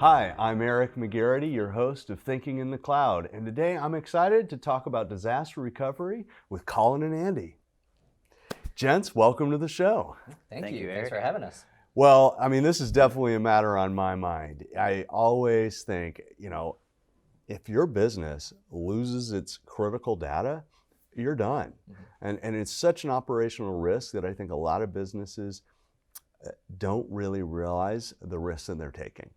Hi, I'm Eric McGarity, your host of Thinking in the Cloud, and today I'm excited to talk about disaster recovery with Colin and Andy. Gents, welcome to the show. Thank you. Thanks for having us. Well, I mean, this is definitely a matter on my mind. I always think, if your business loses its critical data, you're done. And it's such an operational risk that I think a lot of businesses don't really realize the risks that they're taking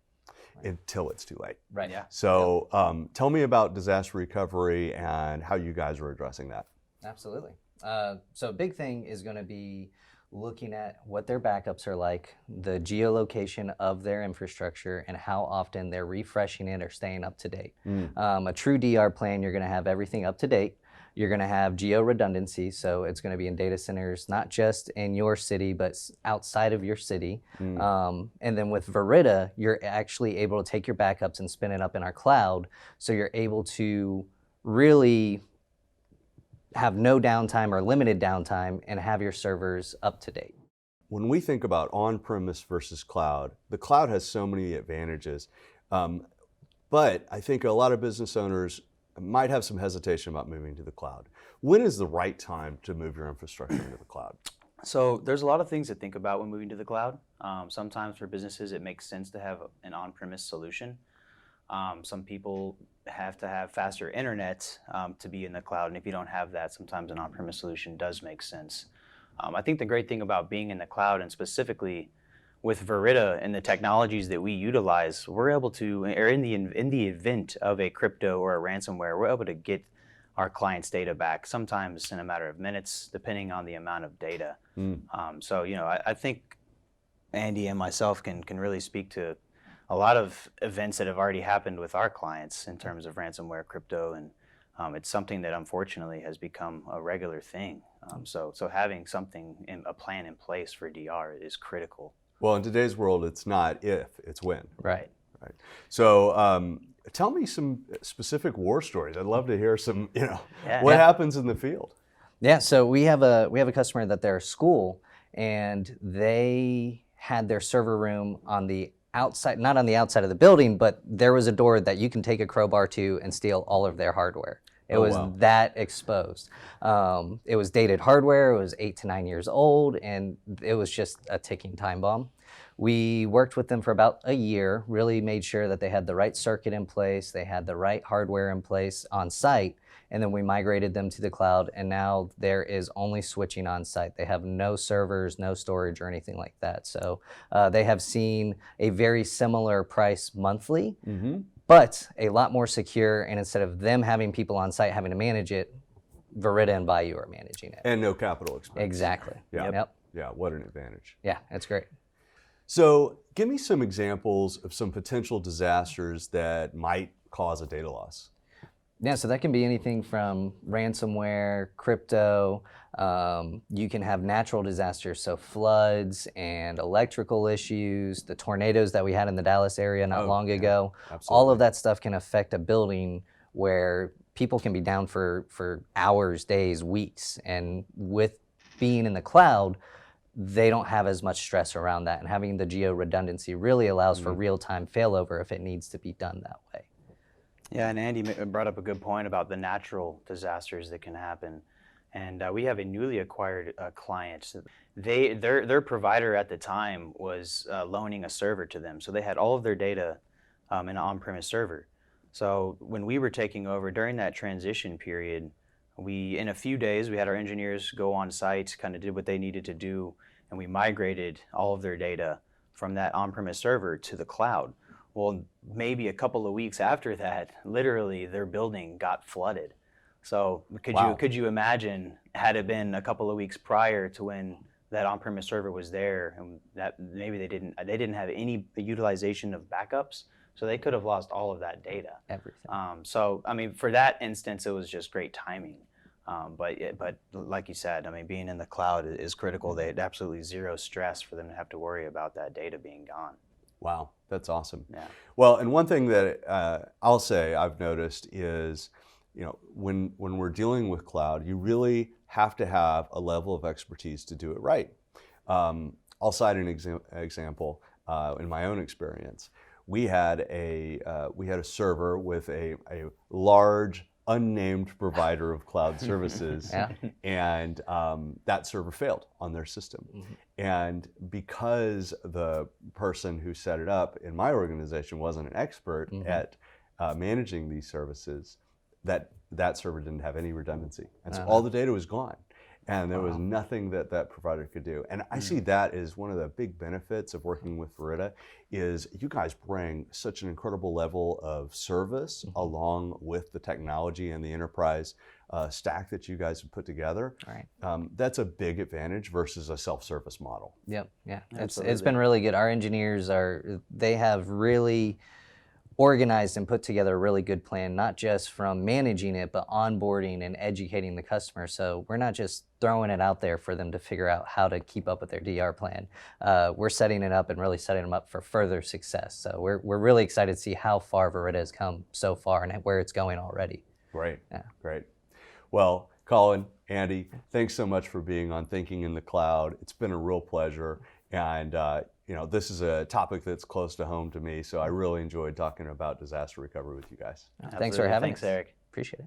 until it's too late. Right, yeah. So tell me about disaster recovery and how you guys are addressing that. Absolutely. So a big thing is going to be looking at what their backups are like, the geolocation of their infrastructure, and how often they're refreshing it or staying up to date. A true DR plan, you're going to have everything up to date. You're going to have geo redundancy, so it's going to be in data centers, not just in your city, but outside of your city. And then with Verida, you're actually able to take your backups and spin it up in our cloud, so you're able to really have no downtime or limited downtime and have your servers up to date. When we think about on-premise versus cloud, the cloud has so many advantages, but I think a lot of business owners might have some hesitation about moving to the cloud. When is the right time to move your infrastructure into the cloud? So there's a lot of things to think about when moving to the cloud. Sometimes for businesses, it makes sense to have an on-premise solution. Some people have to have faster internet to be in the cloud, and if you don't have that, sometimes an on-premise solution does make sense. I think the great thing about being in the cloud, and specifically with Verida and the technologies that we utilize, we're able to, or in the event of a crypto or a ransomware, we're able to get our clients' data back, sometimes in a matter of minutes, depending on the amount of data. So, I think Andy and myself can really speak to a lot of events that have already happened with our clients in terms of ransomware, crypto, and it's something that unfortunately has become a regular thing. So having a plan in place for DR is critical. Well, in today's world, it's not if, it's when. Right. So tell me some specific war stories. I'd love to hear some, what happens in the field? Yeah, so we have a customer that they're a school, and they had their server room on the outside, not on the outside of the building, but there was a door that you can take a crowbar to and steal all of their hardware. It was that exposed. It was dated hardware. It was 8 to 9 years old, and it was just a ticking time bomb. We worked with them for about a year, really made sure that they had the right circuit in place, they had the right hardware in place on site, and then we migrated them to the cloud, and now there is only switching on site. They have no servers, no storage, or anything like that. So they have seen a very similar price monthly, but a lot more secure, and instead of them having people on site having to manage it, Verida and Bayou are managing it. And no capital expense. Exactly. Yeah. Yep. Yeah, what an advantage. Yeah, that's great. So give me some examples of some potential disasters that might cause a data loss. Yeah, so that can be anything from ransomware, crypto. You can have natural disasters, so floods and electrical issues, the tornadoes that we had in the Dallas area not long ago. Absolutely. All of that stuff can affect a building where people can be down for hours, days, weeks. And with being in the cloud, they don't have as much stress around that. And having the geo redundancy really allows for real-time failover if it needs to be done that way. Yeah, and Andy brought up a good point about the natural disasters that can happen. And we have a newly acquired client. Their provider at the time was loaning a server to them. So they had all of their data in an on-premise server. So when we were taking over during that transition period, in a few days, we had our engineers go on site, kind of did what they needed to do, and we migrated all of their data from that on-premise server to the cloud. Well, maybe a couple of weeks after that, literally their building got flooded. So could you imagine, had it been a couple of weeks prior to when that on-premise server was there, and that maybe they didn't have any utilization of backups, so they could have lost all of that data. Everything. So I mean, for that instance, it was just great timing. But like you said, I mean, being in the cloud is critical. They had absolutely zero stress for them to have to worry about that data being gone. Wow, that's awesome. Yeah. Well, and one thing that I'll say I've noticed is, when we're dealing with cloud, you really have to have a level of expertise to do it right. I'll cite an example in my own experience. we had a server with a large unnamed provider of cloud services, Yeah. and that server failed on their system. And because the person who set it up in my organization wasn't an expert at managing these services, that server didn't have any redundancy, and so all the data was gone. And there was nothing that that provider could do. And I see that as one of the big benefits of working with Verida is you guys bring such an incredible level of service along with the technology and the enterprise stack that you guys have put together. Right. That's a big advantage versus a self-service model. Yep. Yeah. It's Absolutely. been really good. Our engineers they have really organized and put together a really good plan, not just from managing it, but onboarding and educating the customer. So we're not just throwing it out there for them to figure out how to keep up with their DR plan. We're setting it up and really setting them up for further success. So we're really excited to see how far Verida has come so far and where it's going already. Great. Yeah. Great. Well, Colin, Andy, thanks so much for being on Thinking in the Cloud. It's been a real pleasure. And this is a topic that's close to home to me, so I really enjoyed talking about disaster recovery with you guys. Thanks for Absolutely. having Thanks, us. Eric. Appreciate it.